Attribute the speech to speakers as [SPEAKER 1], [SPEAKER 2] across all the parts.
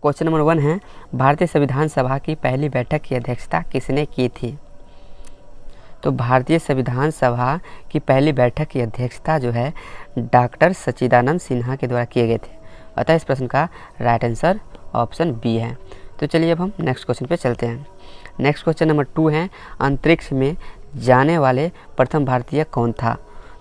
[SPEAKER 1] Question number 1 है, भारतीय संविधान सभा की पहली बैठक की अध्यक्षता किसने की थी? तो भारतीय संविधान सभा की पहली बैठक की अध्यक्षता जो है डॉक्टर सच्चिदानंद सिन्हा के द्वारा किए गए थे। अतः इस प्रश्न का राइट आंसर ऑप्शन बी है। तो चलिए अब हम नेक्स्ट क्वेश्चन पे चलते हैं। नेक्स्ट क्वेश्चन नंबर 2 है, अंतरिक्ष में जाने वाले प्रथम भारतीय कौन था?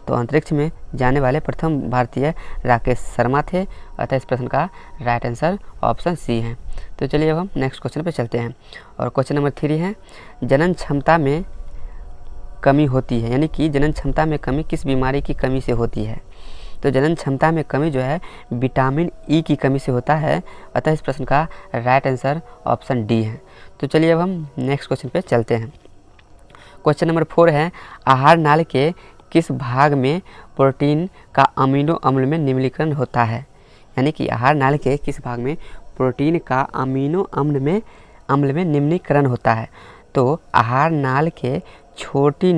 [SPEAKER 1] तो अंतरिक्ष में जाने वाले प्रथम भारतीय राकेश शर्मा थे। अतः इस प्रश्न का राइट आंसर ऑप्शन सी है। तो चलिए अब हम नेक्स्ट क्वेश्चन पे चलते हैं। और क्वेश्चन नंबर 3 है, जनन क्षमता में कमी होती है, यानी कि जनन क्षमता में कमी किस बीमारी की कमी से होती है? तो जनन क्षमता में कमी जो है विटामिन ई की कमी से होता है। अतः इस प्रश्न का राइट आंसर ऑप्शन डी है। तो चलिए अब हम नेक्स्ट क्वेश्चन पे चलते हैं। क्वेश्चन नंबर 4 है, आहार नाल के किस भाग में प्रोटीन का अमीनो अम्ल में निम्नीकरण होता है? यानी कि आहार नाल के किस भाग में प्रोटीन का अमीनो अम्ल में निम्नीकरण होता है? तो आहार नाल के छोटी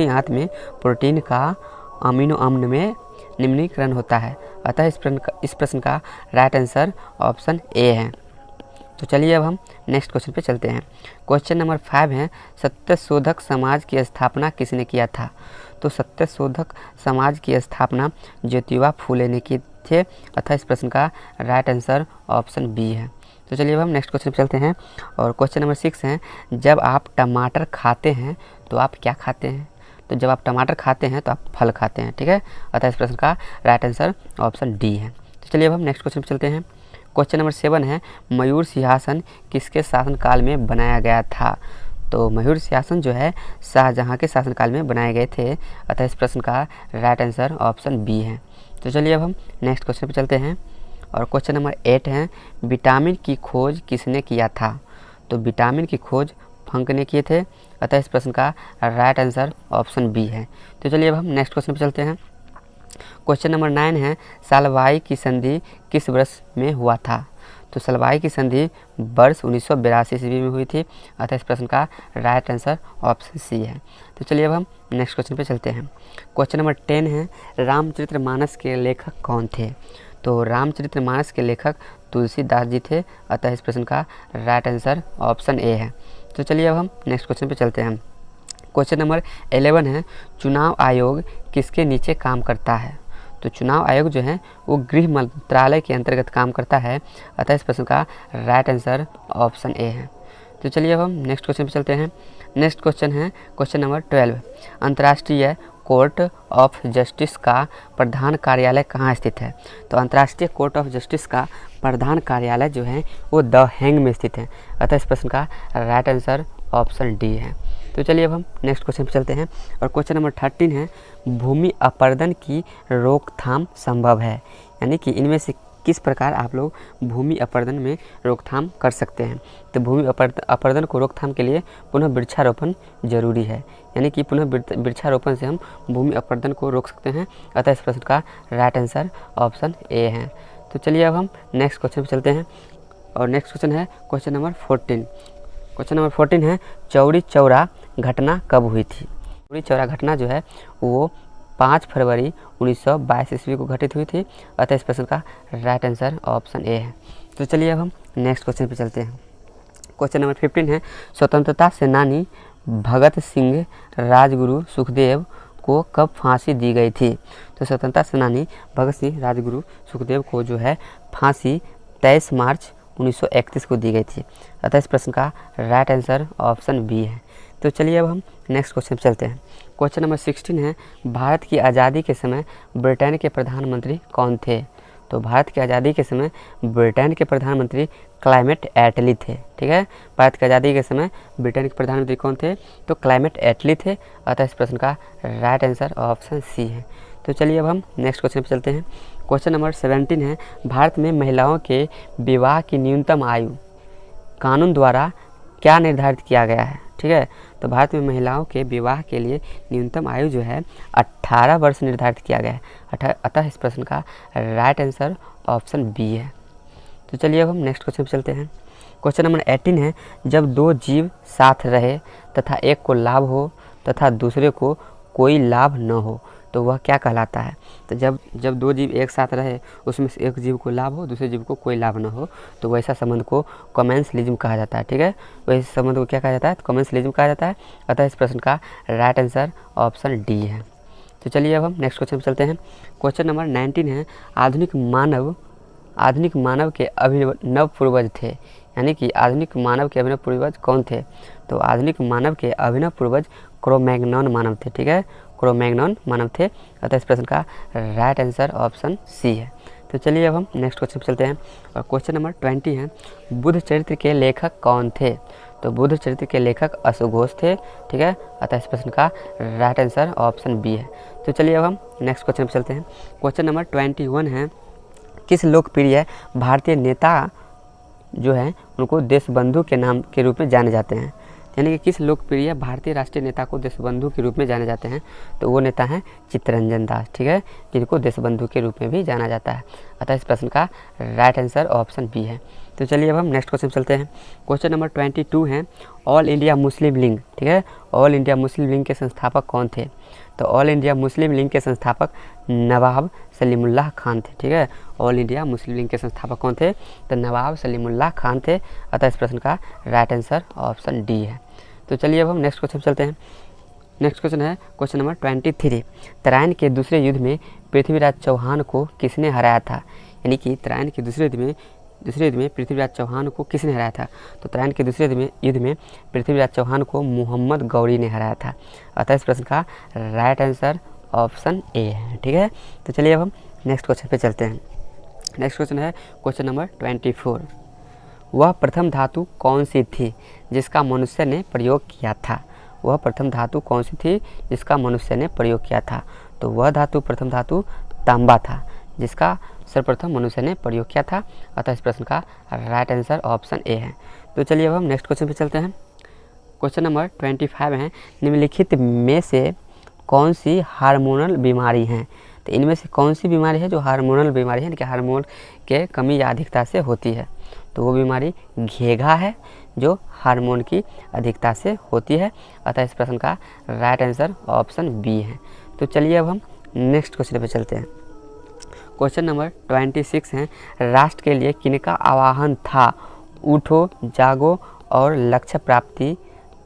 [SPEAKER 1] आंत में प्रोटीन का अमीनो अम्ल में निम्नीकरण होता है। अतः इस प्रश्न का राइट आंसर ऑप्शन ए है। तो चलिए अब हम नेक्स्ट क्वेश्चन पे चलते हैं। क्वेश्चन नंबर 5 है, सत्यशोधक समाज की स्थापना किसने किया था? तो सत्यशोधक समाज की स्थापना ज्योतिबा फूले ने की थे। अतः इस प्रश्न का राइट आंसर ऑप्शन बी है। तो चलिए अब हम नेक्स्ट क्वेश्चन पे चलते हैं। और क्वेश्चन नंबर 6 है, जब आप टमाटर खाते हैं तो आप क्या खाते हैं? तो जब आप टमाटर खाते हैं तो आप फल खाते हैं, ठीक है। अतः इस प्रश्न का राइट आंसर ऑप्शन डी है। तो चलिए अब हम नेक्स्ट क्वेश्चन पे चलते हैं। क्वेश्चन नंबर 7 है, मयूर सिंहासन किसके शासनकाल में बनाया गया था? तो मयूर सिंहासन जो है शाहजहां के शासनकाल में बनाए गए थे। अतः इस प्रश्न का राइट आंसर ऑप्शन बी है। तो चलिए अब हम नेक्स्ट क्वेश्चन पे चलते हैं। और क्वेश्चन नंबर 8 है, विटामिन की खोज किसने किया था? तो विटामिन की खोज फंक ने किए थे। अतः इस प्रश्न का राइट आंसर ऑप्शन बी है। तो चलिए अब हम नेक्स्ट क्वेश्चन पे चलते हैं। क्वेश्चन नंबर 9 है, सालवाई की संधि किस वर्ष में हुआ था? तो सालवाई की संधि वर्ष 1982 ईस्वी में हुई थी। अतः इस प्रश्न का राइट आंसर ऑप्शन सी है। तो चलिए अब हम नेक्स्ट क्वेश्चन पे चलते हैं। क्वेश्चन नंबर 10 है, रामचरितमानस के लेखक कौन थे? तो रामचरितमानस के लेखक तुलसीदास जी थे। अतः इस प्रश्न का राइट आंसर ऑप्शन ए है। तो चलिए अब हम नेक्स्ट क्वेश्चन पे चलते हैं। क्वेश्चन नंबर 11 है, चुनाव आयोग किसके नीचे काम करता है? तो चुनाव आयोग जो है वो गृह मंत्रालय के अंतर्गत काम करता है। अतः इस प्रश्न का राइट आंसर ऑप्शन ए है। तो चलिए अब हम नेक्स्ट क्वेश्चन पे चलते हैं। नेक्स्ट क्वेश्चन है क्वेश्चन नंबर 12, अंतर्राष्ट्रीय कोर्ट ऑफ जस्टिस का प्रधान कार्यालय कहाँ स्थित है? तो अंतर्राष्ट्रीय कोर्ट ऑफ जस्टिस का प्रधान कार्यालय जो है वो द हैंग में स्थित है। अतः इस प्रश्न का राइट आंसर ऑप्शन डी है। तो चलिए अब हम नेक्स्ट क्वेश्चन पे चलते हैं। और क्वेश्चन नंबर 13 है, भूमि अपरदन की रोकथाम संभव है? यानी कि इनमें से किस प्रकार आप लोग भूमि अपरदन में रोकथाम कर सकते हैं? तो भूमि अपरदन को रोकथाम के लिए पुनः वृक्षारोपण जरूरी है। यानी कि पुनः वृक्षारोपण से हम भूमि अपरदन को रोक सकते हैं। अतः इस प्रश्न का राइट आंसर ऑप्शन ए है। तो चलिए अब हम नेक्स्ट क्वेश्चन पे चलते हैं। और नेक्स्ट क्वेश्चन है क्वेश्चन नंबर 14। क्वेश्चन नंबर 14 है, चौरी चौरा घटना कब हुई थी? चौरी चौरा घटना जो है वो 5 फरवरी 1922 ईस्वी को घटित हुई थी। अतः इस प्रश्न का राइट आंसर ऑप्शन ए है। तो चलिए अब हम नेक्स्ट क्वेश्चन पे चलते हैं। क्वेश्चन नंबर 15 है, स्वतंत्रता सेनानी भगत सिंह राजगुरु सुखदेव को कब फांसी दी गई थी? तो स्वतंत्रता सेनानी भगत सिंह राजगुरु सुखदेव को जो है फांसी 23 मार्च 1931 को दी गई थी। अतः इस प्रश्न का राइट आंसर ऑप्शन बी है। तो चलिए अब हम नेक्स्ट क्वेश्चन पे चलते हैं। क्वेश्चन नंबर 16 है, भारत की आज़ादी के समय ब्रिटेन के प्रधानमंत्री कौन थे? तो भारत की आज़ादी के समय ब्रिटेन के प्रधानमंत्री क्लाइमेट एटली थे, ठीक है। भारत की आज़ादी के समय ब्रिटेन के प्रधानमंत्री कौन थे? तो क्लाइमेट एटली थे। अतः इस प्रश्न का राइट आंसर ऑप्शन सी है। तो चलिए अब हम नेक्स्ट क्वेश्चन पे चलते हैं। क्वेश्चन नंबर 17 है, भारत में महिलाओं के विवाह की न्यूनतम आयु कानून द्वारा क्या निर्धारित किया गया है? ठीक है, तो भारत में महिलाओं के विवाह के लिए न्यूनतम आयु जो है 18 वर्ष निर्धारित किया गया है। अतः इस प्रश्न का राइट आंसर ऑप्शन बी है। तो चलिए अब हम नेक्स्ट क्वेश्चन पे चलते हैं। क्वेश्चन नंबर 18 है, जब दो जीव साथ रहे तथा एक को लाभ हो तथा दूसरे को कोई लाभ न हो, तो वह क्या कहलाता है? तो जब दो जीव एक साथ रहे, उसमें से एक जीव को लाभ हो, दूसरे जीव को कोई लाभ ना हो, तो वैसा संबंध को कॉमेंसलिज्म कहा जाता है। ठीक है, वैसे संबंध को क्या कहा जाता है? कॉमेंसलिज्म कहा जाता है। अतः इस प्रश्न का राइट आंसर ऑप्शन डी है। तो चलिए अब हम नेक्स्ट क्वेश्चन पर चलते हैं। क्वेश्चन नंबर 19 है, आधुनिक मानव के अभिनव पूर्वज थे, यानी कि आधुनिक मानव के अभिनव पूर्वज कौन थे? तो आधुनिक मानव के अभिनव पूर्वज क्रो-मैग्नन मानव थे। ठीक है, क्रो-मैग्नन मानव थे। अतः इस प्रश्न का राइट आंसर ऑप्शन सी है। तो चलिए अब हम नेक्स्ट क्वेश्चन पर चलते हैं और क्वेश्चन नंबर 20 है, बुद्ध चरित्र के लेखक कौन थे? तो बुद्ध चरित्र के लेखक अश्वघोष थे। ठीक है, अतः इस प्रश्न का राइट आंसर ऑप्शन बी है। तो चलिए अब हम नेक्स्ट क्वेश्चन पर चलते हैं। क्वेश्चन नंबर 21 है, किस लोकप्रिय भारतीय नेता जो है उनको देशबंधु के नाम के रूप में जाने जाते हैं? यानी कि किस लोकप्रिय भारतीय राष्ट्रीय नेता को देशबंधु के रूप में जाने जाते हैं? तो वो नेता हैं चित्तरंजन दास। ठीक है, जिनको देशबंधु के रूप में भी जाना जाता है। अतः इस प्रश्न का राइट आंसर ऑप्शन बी है। तो चलिए अब हम नेक्स्ट क्वेश्चन चलते हैं। क्वेश्चन नंबर 22 है, ऑल इंडिया मुस्लिम लीग। ठीक है, ऑल इंडिया मुस्लिम लीग के संस्थापक कौन थे? तो ऑल इंडिया मुस्लिम लीग के संस्थापक नवाब सलीमुल्लाह खान थे। ठीक है, ऑल इंडिया मुस्लिम लीग के संस्थापक कौन थे? तो नवाब सलीमुल्लाह खान थे। अतः इस प्रश्न का राइट आंसर ऑप्शन डी है। तो चलिए अब हम नेक्स्ट क्वेश्चन चलते हैं। नेक्स्ट क्वेश्चन है क्वेश्चन नंबर 23, तराइन के दूसरे युद्ध में पृथ्वीराज चौहान को किसने हराया था? यानी कि तराइन के दूसरे युद्ध में पृथ्वीराज चौहान को किसने हराया था? तो तराइन के दूसरे युद्ध में पृथ्वीराज चौहान को मोहम्मद गौरी ने हराया था। अतः इस प्रश्न का राइट आंसर ऑप्शन ए है। ठीक है, तो चलिए अब हम नेक्स्ट क्वेश्चन पे चलते हैं। नेक्स्ट क्वेश्चन है क्वेश्चन नंबर 24, वह प्रथम धातु कौन सी थी जिसका मनुष्य ने प्रयोग किया था? वह प्रथम धातु कौन सी थी जिसका मनुष्य ने प्रयोग किया था? तो वह धातु प्रथम धातु तांबा था, जिसका सर्वप्रथम मनुष्य ने प्रयोग किया था। अतः इस प्रश्न का राइट आंसर ऑप्शन ए है। तो चलिए अब हम नेक्स्ट क्वेश्चन पे चलते हैं। क्वेश्चन नंबर 25 है, निम्नलिखित में से कौन सी हार्मोनल बीमारी है? तो इनमें से कौन सी बीमारी है जो हार्मोनल बीमारी है, यानी कि हार्मोन के कमी या अधिकता से होती है? तो वो बीमारी घेघा है, जो हार्मोन की अधिकता से होती है। अतः इस प्रश्न का राइट आंसर ऑप्शन बी है। तो चलिए अब हम नेक्स्ट क्वेश्चन पे चलते हैं। क्वेश्चन नंबर 26 है, राष्ट्र के लिए किनका आह्वान था? उठो, जागो और लक्ष्य प्राप्ति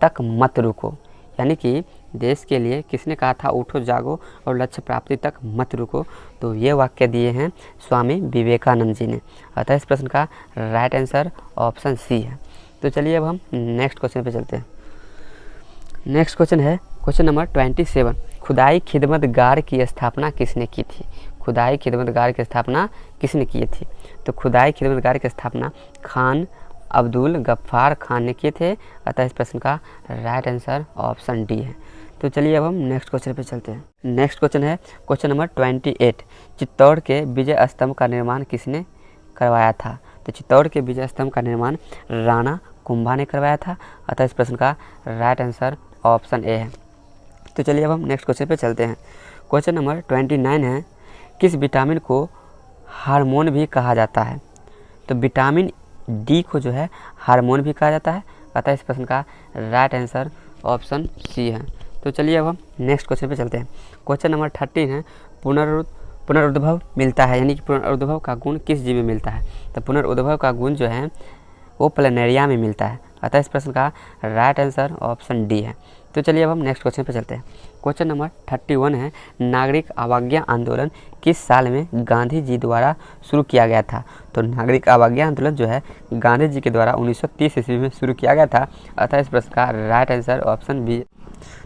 [SPEAKER 1] तक मत रुको। यानी कि देश के लिए किसने कहा था उठो, जागो और लक्ष्य प्राप्ति तक मत रुको? तो ये वाक्य दिए हैं स्वामी विवेकानंद जी ने। अतः इस प्रश्न का राइट आंसर ऑप्शन सी है। तो चलिए अब हम नेक्स्ट क्वेश्चन पे चलते हैं। नेक्स्ट क्वेश्चन है क्वेश्चन नंबर 27, खुदाई खिदमतगार की स्थापना किसने की थी? खुदाई खिदमतगार की स्थापना किसने की थी? तो खुदाई खिदमतगार की स्थापना खान अब्दुल गफ्फार खान ने किए थे। अतः इस प्रश्न का राइट आंसर ऑप्शन डी है। तो चलिए अब हम नेक्स्ट क्वेश्चन पे चलते हैं। नेक्स्ट क्वेश्चन है क्वेश्चन नंबर 28, चित्तौड़ के विजय स्तंभ का निर्माण किसने करवाया था? तो चित्तौड़ के विजय स्तंभ का निर्माण राणा कुंभा ने करवाया था। अतः इस प्रश्न का राइट आंसर ऑप्शन ए है। तो चलिए अब हम नेक्स्ट क्वेश्चन पे चलते हैं। क्वेश्चन नंबर 29 है, किस विटामिन को हार्मोन भी कहा जाता है? तो विटामिन डी को जो है हार्मोन भी कहा जाता है। अतः इस प्रश्न का राइट आंसर ऑप्शन सी है। तो चलिए अब हम नेक्स्ट क्वेश्चन पे चलते हैं। क्वेश्चन नंबर 13 है, पुनरुद्भव मिलता है, यानी कि पुनरुद्भव का गुण किस जीव में मिलता है? तो पुनरुद्भव का गुण जो है वो प्लैनेरिया में मिलता है। अतः इस प्रश्न का राइट आंसर ऑप्शन डी है। तो चलिए अब हम नेक्स्ट क्वेश्चन पे चलते हैं। क्वेश्चन नंबर 31 है, नागरिक अवज्ञा आंदोलन किस साल में गांधी जी द्वारा शुरू किया गया था? तो नागरिक अवज्ञा आंदोलन जो है गांधी जी के द्वारा 1930 ईस्वी में शुरू किया गया था। अतः इस प्रश्न का राइट आंसर ऑप्शन बी।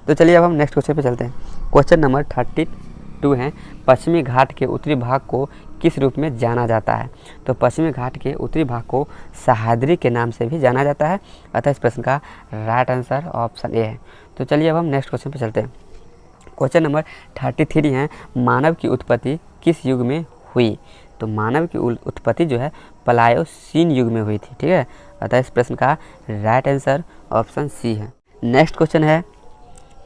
[SPEAKER 1] तो चलिए अब हम नेक्स्ट क्वेश्चन पे चलते हैं। क्वेश्चन नंबर 32 है, पश्चिमी घाट के उत्तरी भाग को किस रूप में जाना जाता है? तो पश्चिमी घाट के उत्तरी भाग को सह्याद्री के नाम से भी जाना जाता है। अतः इस प्रश्न का राइट आंसर ऑप्शन ए है। तो चलिए अब हम नेक्स्ट क्वेश्चन पे चलते हैं। क्वेश्चन नंबर 33 है, मानव की उत्पत्ति किस युग में हुई? तो मानव की उत्पत्ति जो है प्लायोसीन युग में हुई थी। ठीक है, अतः इस प्रश्न का राइट आंसर ऑप्शन सी है। नेक्स्ट क्वेश्चन है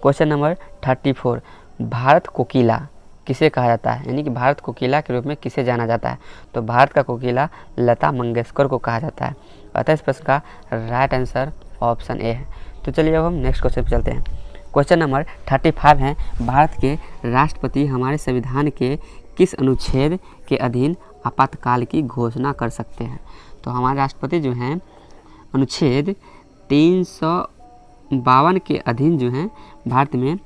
[SPEAKER 1] क्वेश्चन नंबर 34, भारत कोकिला किसे कहा जाता है? यानी कि भारत कोकिला के रूप में किसे जाना जाता है? तो भारत का कोकिला लता मंगेशकर को कहा जाता है। अतः इस प्रश्न का राइट आंसर ऑप्शन ए है। तो चलिए अब हम नेक्स्ट क्वेश्चन पे चलते हैं। क्वेश्चन नंबर 35 है, भारत के राष्ट्रपति हमारे संविधान के किस अनुच्छेद के अधीन आपातकाल की घोषणा कर सकते हैं? तो हमारे राष्ट्रपति जो हैं अनुच्छेद 352 के अधीन जो हैं भारत में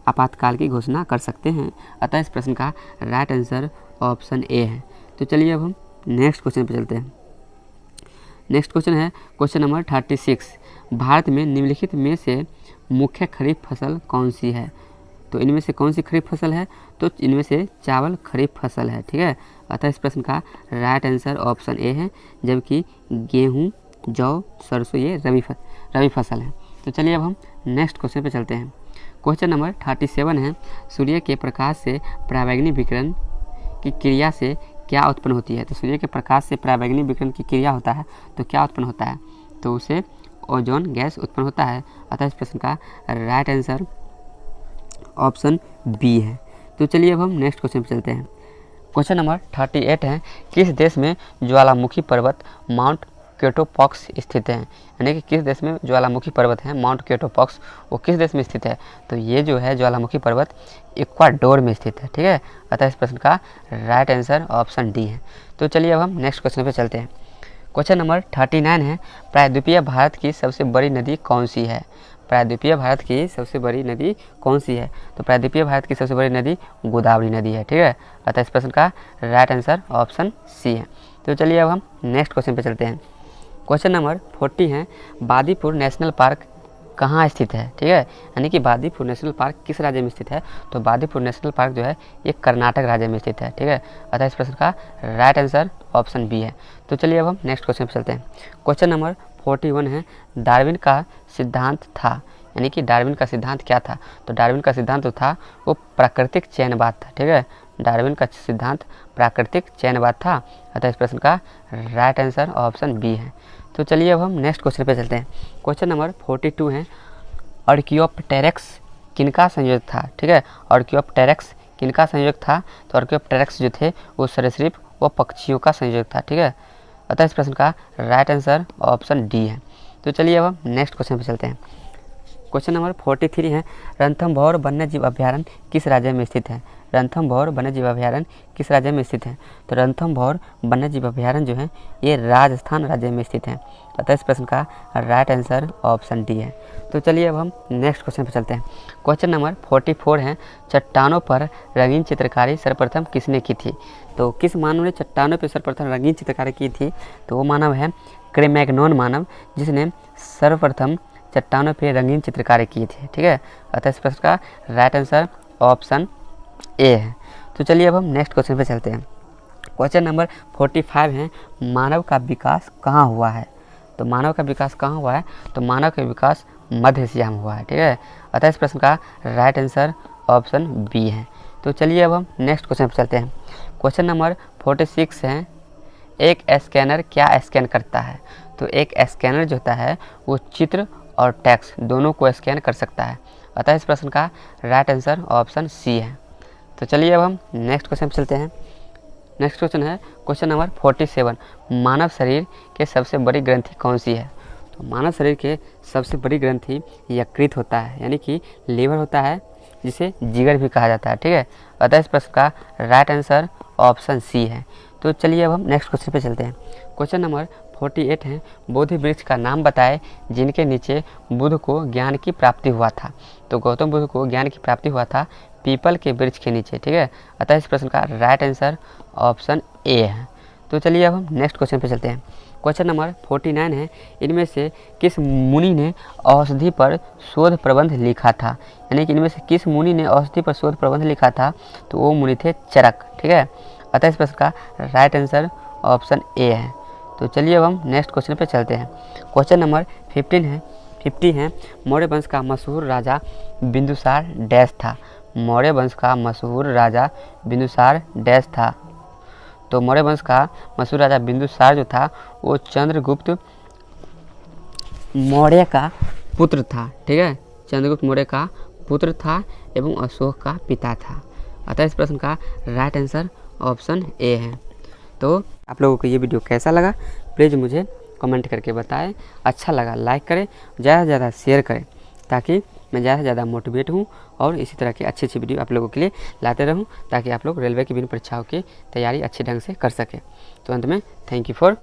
[SPEAKER 1] आपातकाल की घोषणा कर सकते हैं। अतः इस प्रश्न का राइट आंसर ऑप्शन ए है। तो चलिए अब हम नेक्स्ट क्वेश्चन पर चलते हैं। नेक्स्ट क्वेश्चन है क्वेश्चन नंबर 36, भारत में निम्नलिखित में से मुख्य खरीफ फसल कौन सी है? तो इनमें से कौन सी खरीफ फसल है? तो इनमें से चावल खरीफ फसल है, ठीक है। अतः इस प्रश्न का राइट आंसर ऑप्शन ए है, जबकि गेहूं, जौ, सरसों ये रबी फसल है। तो चलिए अब हम नेक्स्ट क्वेश्चन पे चलते हैं। क्वेश्चन नंबर 37 है, सूर्य के प्रकाश से पराबैंगनी विकिरण की क्रिया से क्या उत्पन्न होती है? तो सूर्य के प्रकाश से पराबैंगनी विकिरण की क्रिया होता है तो क्या उत्पन्न होता है? तो उसे ओजोन गैस उत्पन्न होता है। अतः इस प्रश्न का राइट आंसर ऑप्शन बी है। तो चलिए अब हम नेक्स्ट क्वेश्चन पर चलते हैं। क्वेश्चन नंबर 38 है, किस देश में ज्वालामुखी पर्वत माउंट केटोपॉक्स स्थित है? यानी कि किस देश में ज्वालामुखी पर्वत है माउंट केटोपॉक्स, वो किस देश में स्थित है? तो ये जो है ज्वालामुखी पर्वत इक्वाडोर में स्थित है, ठीक है। अतः इस प्रश्न का राइट आंसर ऑप्शन डी है। तो चलिए अब हम नेक्स्ट क्वेश्चन पे चलते हैं। क्वेश्चन नंबर 39 है, प्रायद्वीपीय भारत की सबसे बड़ी नदी कौन सी है? प्रायद्वीपीय भारत की सबसे बड़ी नदी कौन सी है? तो प्रायद्वीपीय भारत की सबसे बड़ी नदी गोदावरी नदी है, ठीक है। अतः इस प्रश्न का राइट आंसर ऑप्शन सी है। तो चलिए अब हम नेक्स्ट क्वेश्चन पे चलते हैं। क्वेश्चन नंबर 40 है, बांदीपुर नेशनल पार्क कहाँ स्थित है? ठीक है, यानी कि बांदीपुर नेशनल पार्क किस राज्य में स्थित है? तो बांदीपुर नेशनल पार्क जो है ये कर्नाटक राज्य में स्थित है, ठीक है। अतः इस प्रश्न का राइट आंसर ऑप्शन बी है। तो चलिए अब हम नेक्स्ट क्वेश्चन पे चलते हैं। क्वेश्चन नंबर 41 है, डार्विन का सिद्धांत था, यानी कि डार्विन का सिद्धांत क्या था? तो डार्विन का सिद्धांत जो था वो प्राकृतिक चयनवाद था, ठीक है। डार्विन का सिद्धांत प्राकृतिक चयनवाद था। अतः इस प्रश्न का राइट आंसर ऑप्शन बी है। तो चलिए अब हम नेक्स्ट क्वेश्चन पे चलते हैं। क्वेश्चन नंबर 42 है, आर्कियोप्टेरिक्स किनका संयोजक था? ठीक है, आर्कियोप्टेरिक्स किनका संयोजक था? तो आर्कियोप्टेरिक्स जो थे वो सरीसृप व पक्षियों का संयोजक था, ठीक है। अतः इस प्रश्न का राइट आंसर ऑप्शन डी है। तो चलिए अब हम नेक्स्ट क्वेश्चन पे चलते हैं। क्वेश्चन नंबर 43 है, रणथंभौर वन्यजीव अभयारण्य किस राज्य में स्थित है? रणथंभौर वन्यजीव अभयारण्य किस राज्य में स्थित है? तो रणथंभौर वन्यजीव अभयारण्य जो है ये राजस्थान राज्य में स्थित है। अतः इस प्रश्न का राइट आंसर ऑप्शन डी है। तो चलिए अब हम नेक्स्ट क्वेश्चन पर चलते हैं। क्वेश्चन नंबर 44 है, चट्टानों पर रंगीन चित्रकारी सर्वप्रथम किसने की थी? तो किस मानव ने चट्टानों पर सर्वप्रथम रंगीन चित्रकारी की थी? तो वो मानव है क्रे-मैग्नोन मानव, जिसने सर्वप्रथम चट्टानों पे रंगीन चित्रकारी की थी, ठीक है। अतः इस प्रश्न का राइट आंसर ऑप्शन ए है। तो चलिए अब हम नेक्स्ट क्वेश्चन पे चलते हैं। क्वेश्चन नंबर 45 है, मानव का विकास कहाँ हुआ है? तो मानव का विकास कहाँ हुआ है? तो मानव का विकास मध्य एशिया में हुआ है, ठीक है। अतः इस प्रश्न का राइट आंसर ऑप्शन बी है। तो चलिए अब हम नेक्स्ट क्वेश्चन पे चलते हैं। क्वेश्चन नंबर 46 है, एक स्कैनर क्या स्कैन करता है? तो एक स्कैनर जो होता है वो चित्र और टेक्स्ट दोनों को स्कैन कर सकता है। अतः इस प्रश्न का राइट आंसर ऑप्शन सी है। तो चलिए अब हम नेक्स्ट क्वेश्चन पे चलते हैं। नेक्स्ट क्वेश्चन है क्वेश्चन नंबर 47, मानव शरीर के सबसे बड़ी ग्रंथि कौन सी है? तो मानव शरीर के सबसे बड़ी ग्रंथि यकृत होता है, यानी कि लीवर होता है, जिसे जिगर भी कहा जाता है, ठीक है। अतः इस प्रश्न का राइट आंसर ऑप्शन सी है। तो चलिए अब हम नेक्स्ट क्वेश्चन पे चलते हैं। क्वेश्चन नंबर 48 है, बोधि वृक्ष का नाम बताए जिनके नीचे बुद्ध को ज्ञान की प्राप्ति हुआ था? तो गौतम बुद्ध को ज्ञान की प्राप्ति हुआ था पीपल के वृक्ष के नीचे, ठीक है। अतः इस प्रश्न का राइट आंसर ऑप्शन ए है। तो चलिए अब हम नेक्स्ट क्वेश्चन पे चलते हैं। क्वेश्चन नंबर 49 है, इनमें से किस मुनि ने औषधि पर शोध प्रबंध लिखा था? यानी कि इनमें से किस मुनि ने औषधि पर शोध प्रबंध लिखा था? तो वो मुनि थे चरक, ठीक है। अतः इस प्रश्न का राइट आंसर ऑप्शन ए है। तो चलिए अब हम नेक्स्ट क्वेश्चन पे चलते हैं। क्वेश्चन नंबर 50 है, मौर्य वंश का मशहूर राजा बिंदुसार डैश था? मौर्य वंश का मशहूर राजा बिंदुसार डैश था? तो मौर्य वंश का मशहूर राजा बिंदुसार जो था वो चंद्रगुप्त मौर्य का पुत्र था, ठीक है। चंद्रगुप्त मौर्य का पुत्र था एवं अशोक का पिता था। अतः इस प्रश्न का राइट आंसर ऑप्शन ए है। तो आप लोगों को ये वीडियो कैसा लगा प्लीज़ मुझे कमेंट करके बताएं। अच्छा लगा लाइक करें, ज़्यादा से ज़्यादा शेयर करें ताकि मैं ज़्यादा से ज़्यादा मोटिवेट हूँ और इसी तरह की अच्छी वीडियो आप लोगों के लिए लाते रहूँ, ताकि आप लोग रेलवे की विभिन्न परीक्षाओं की तैयारी अच्छे ढंग से कर सकें। तो अंत में थैंक यू फॉर